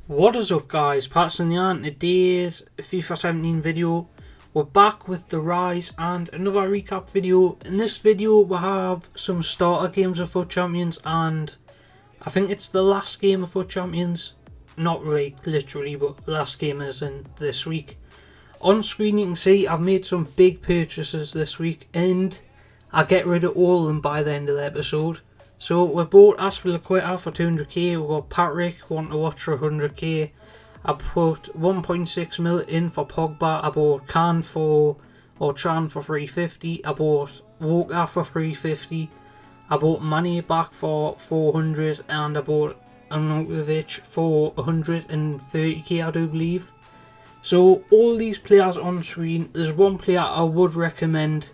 What is up guys, Patterson here, and today's FIFA 17 video. We're back with the Rise and another recap video. In this video we have some starter games of FUT Champions, and I think it's the last game of FUT Champions. Not really, literally, but the last game is in this week. On screen you can see I've made some big purchases this week, and I'll get rid of all of them by the end of the episode. So we bought Aspilicueta for 200k, we got Patrick, Want to Watch for 100k, I put 1.6 mil in for Pogba, I bought Chan for 350, I bought Walker for 350, I bought Mane back for 400, and I bought Arnautovic for 130k I do believe. So all these players on screen, there's one player I would recommend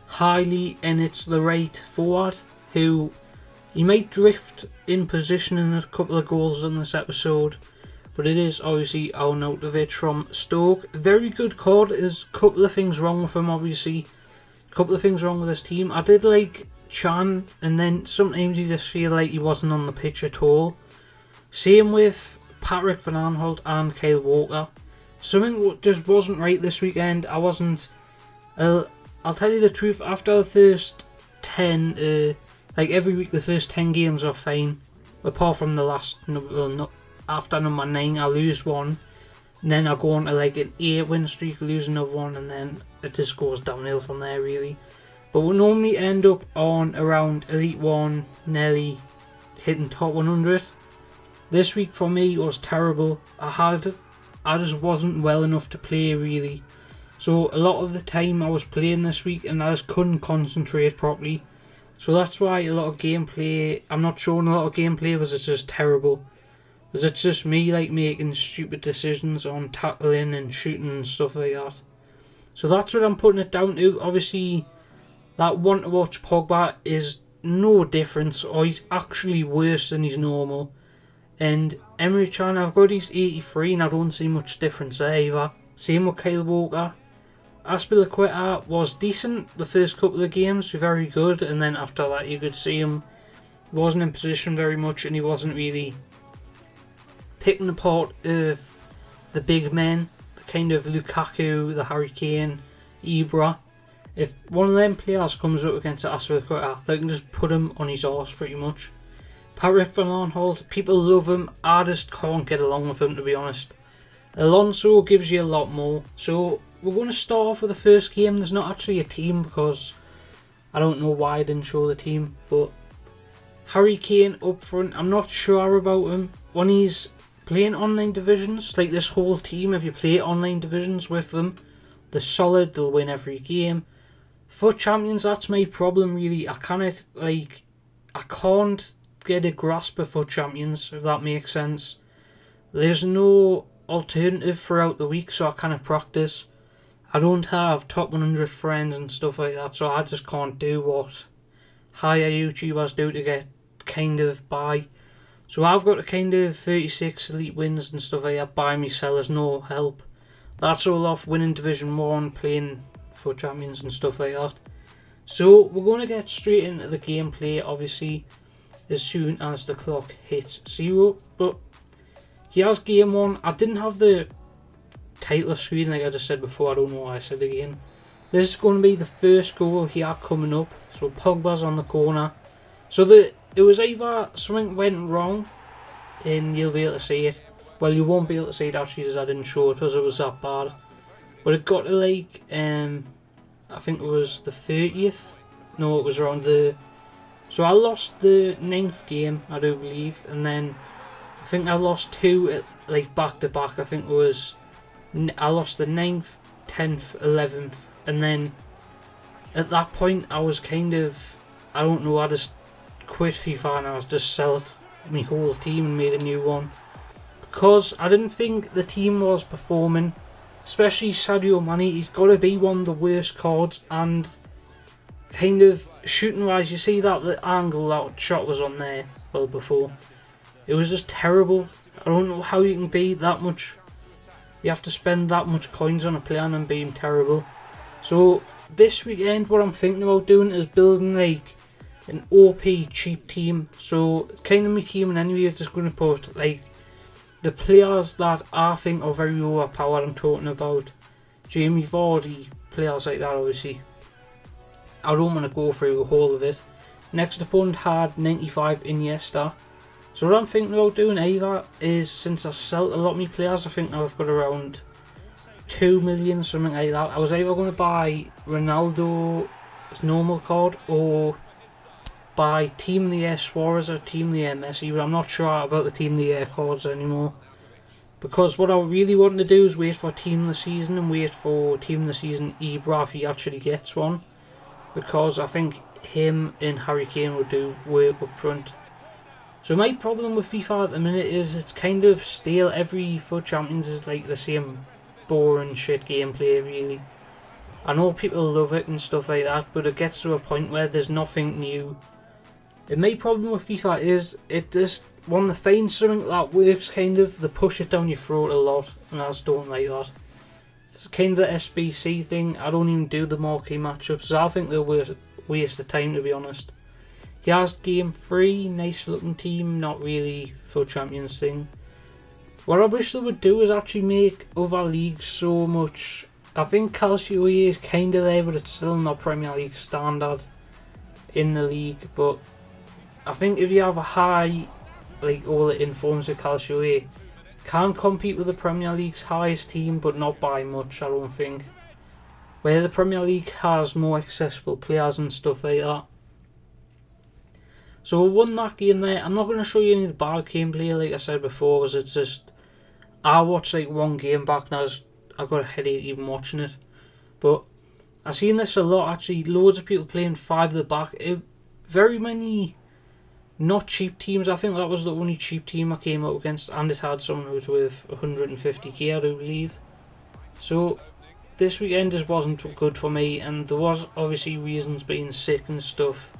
highly, and it's the right forward, who he might drift in position in a couple of goals in this episode, but it is obviously Arnautovic from Stoke. Very good card. There's a couple of things wrong with him, obviously. A couple of things wrong with this team. I did like Chan, and then sometimes you just feel like he wasn't on the pitch at all. Same with Patrick Van Aanholt and Kyle Walker. Something just wasn't right this weekend. I wasn't... I'll tell you the truth, after the first 10... like every week the first 10 games are fine, apart from the last, after number 9 I lose one, and then I go on to like an 8 win streak, lose another one, and then it just goes downhill from there really. But we normally end up on around Elite 1, nearly hitting top 100. This week for me was terrible. I just wasn't well enough to play really. So a lot of the time I was playing this week and I just couldn't concentrate properly. So that's why a lot of gameplay, I'm not showing a lot of gameplay because it's just terrible. Because it's just me like making stupid decisions on tackling and shooting and stuff like that. So that's what I'm putting it down to. Obviously that Want to Watch Pogba is no difference, or he's actually worse than he's normal. And Emre Can, I've got his 83 and I don't see much difference there either. Same with Kyle Walker. Aspilicueta was decent the first couple of games, very good, and then after that you could see him wasn't in position very much, and he wasn't really picking apart of the big men, the kind of Lukaku, the Harry Kane, Ibra. If one of them players comes up against Aspilicueta, they can just put him on his arse pretty much. Patrick Van Aanholt, people love him, I just can't get along with him to be honest. Alonso gives you a lot more, so we're going to start off with the first game. There's not actually a team because I don't know why I didn't show the team, but Harry Kane up front, I'm not sure about him. When he's playing online divisions, like this whole team, if you play online divisions with them, they're solid, they'll win every game. FUT Champions, that's my problem really. I can't get a grasp of FUT Champions, if that makes sense. There's no alternative throughout the week, so I kind of practice. I don't have top 100 friends and stuff like that, so I just can't do what higher YouTubers do to get kind of by. So I've got a kind of 36 elite wins and stuff like that by myself, there's no help. That's all off winning Division 1, playing FUT Champions and stuff like that. So we're going to get straight into the gameplay, obviously, as soon as the clock hits 0. But here's game 1. I didn't have the title screen like I just said before, I don't know why I said it again. This is going to be the first goal here coming up. So Pogba's on the corner. So it was either something went wrong and you'll be able to see it. Well, you won't be able to see it actually as I didn't show it because it was that bad. But it got to like, I think it was the 30th. No, it was around the... So I lost the 9th game, I do believe. And then I think I lost 2 like back to back. I think it was... I lost the 9th, 10th, 11th, and then at that point I was kind of, I don't know, I just quit FIFA and I was just sold my whole team and made a new one. Because I didn't think the team was performing, especially Sadio Mane. He's got to be one of the worst cards, and kind of shooting wise, you see that the angle that shot was on there, well before. It was just terrible. I don't know how you can be that much. You have to spend that much coins on a player and being terrible. So this weekend what I'm thinking about doing is building like an OP cheap team. So it's kind of my team, and anyway, I'm just going to put like the players that I think are very overpowered, I'm talking about Jamie Vardy, players like that obviously. I don't want to go through the whole of it. Next opponent had 95 Iniesta. So what I'm thinking about doing either is, since I sell a lot of my players, I think I've got around 2 million, something like that. I was either going to buy Ronaldo's normal card or buy Team of the Year Suarez or Team of the Year Messi, but I'm not sure about the Team of the Year cards anymore. Because what I really want to do is wait for Team of the Season and wait for Team of the Season Ibra if he actually gets one. Because I think him and Harry Kane will do work up front. So my problem with FIFA at the minute is it's kind of stale. Every FUT Champions is like the same boring shit gameplay really. I know people love it and stuff like that, but it gets to a point where there's nothing new. And my problem with FIFA is it just want to find something that works, kind of. They push it down your throat a lot, and I just don't like that. It's kind of the SBC thing. I don't even do the marquee matchups, so I think they're waste of time, to be honest. He has game 3, nice looking team, not really FUT Champions thing. What I wish they would do is actually make other leagues so much. I think Calcio is kind of there, but it's still not Premier League standard in the league. But I think if you have a high, like all the informs of Calcio can compete with the Premier League's highest team, but not by much, I don't think. Where the Premier League has more accessible players and stuff like that. So we won that game there. I'm not going to show you any of the bad gameplay, like I said before, because it's just, I watched like one game back and I got a headache even watching it. But I've seen this a lot actually. Loads of people playing 5 at the back. Very many not cheap teams. I think that was the only cheap team I came up against, and it had someone who was with 150k, I do believe. So this weekend just wasn't good for me, and there was obviously reasons, being sick and stuff,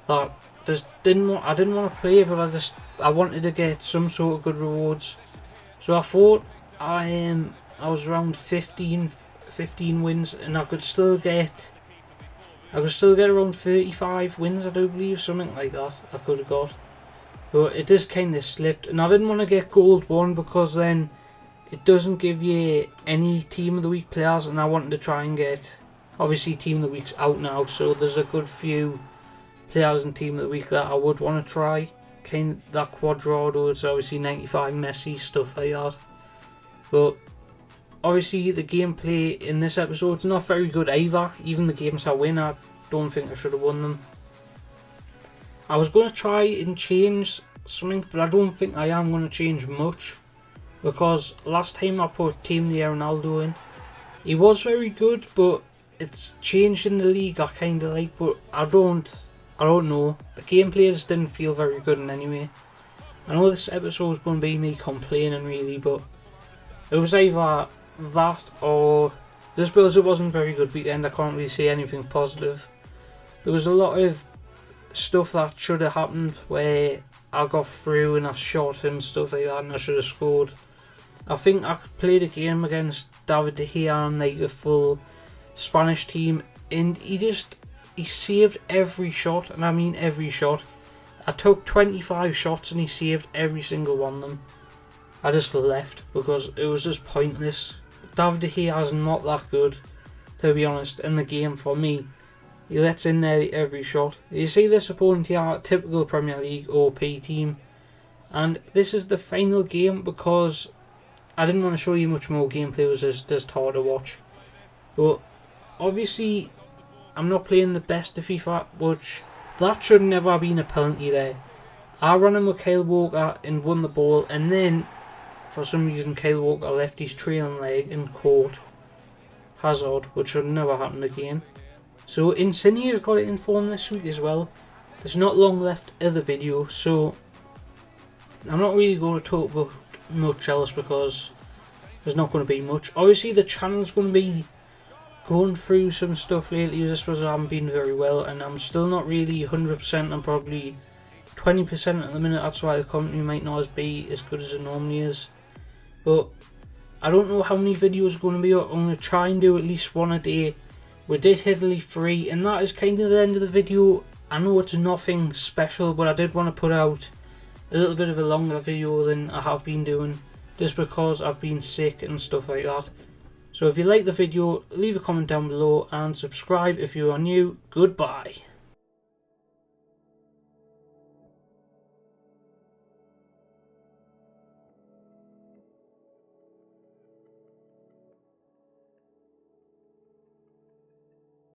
that just I didn't want to play, but I wanted to get some sort of good rewards. So I thought I was around 15 wins, and I could still get around 35 wins, I do believe, something like that I could have got. But it just kind of slipped, and I didn't want to get gold 1 because then it doesn't give you any Team of the Week players, and I wanted to try and get, obviously Team of the Week's out now, so there's a good few players in Team of the Week that I would want to try. Kind of that Quadrado, it's obviously 95 Messi, stuff like that. But obviously the gameplay in this episode is not very good either. Even the games I win, I don't think I should have won them. I was going to try and change something, but I don't think I am going to change much. Because last time I put Team of the Year Ronaldo in, he was very good, but it's changed in the league I kind of like, but I don't know. The gameplay just didn't feel very good in any way. I know this episode is going to be me complaining really, but it was either that or just because it wasn't a very good weekend, I can't really say anything positive. There was a lot of stuff that should have happened where I got through and I shot and stuff like that, and I should have scored. I think I played a game against David De Gea and like a full Spanish team, and he saved every shot, and I mean every shot. I took 25 shots and he saved every single one of them. I just left because it was just pointless. David De Gea is not that good, to be honest, in the game for me. He lets in nearly every shot. You see this opponent here, typical Premier League OP team. And this is the final game because I didn't want to show you much more gameplay, it was just hard to watch. But obviously I'm not playing the best of FIFA, which that should never have been a penalty there. I ran in with Kyle Walker and won the ball, and then for some reason Kyle Walker left his trailing leg and caught Hazard, which should never happen again. So Insignia's got it in form this week as well. There's not long left of the video, so I'm not really going to talk about much else because there's not going to be much. Obviously the channel's going to be going through some stuff lately just because I haven't been very well, and I'm still not really 100%. I'm probably 20% at the minute. That's why the company might not be as good as it normally is. But I don't know how many videos are going to be up. I'm going to try and do at least one a day. We did Italy 3, and that is kind of the end of the video. I know it's nothing special, but I did want to put out a little bit of a longer video than I have been doing. Just because I've been sick and stuff like that. So if you like the video, leave a comment down below and subscribe if you are new. Goodbye.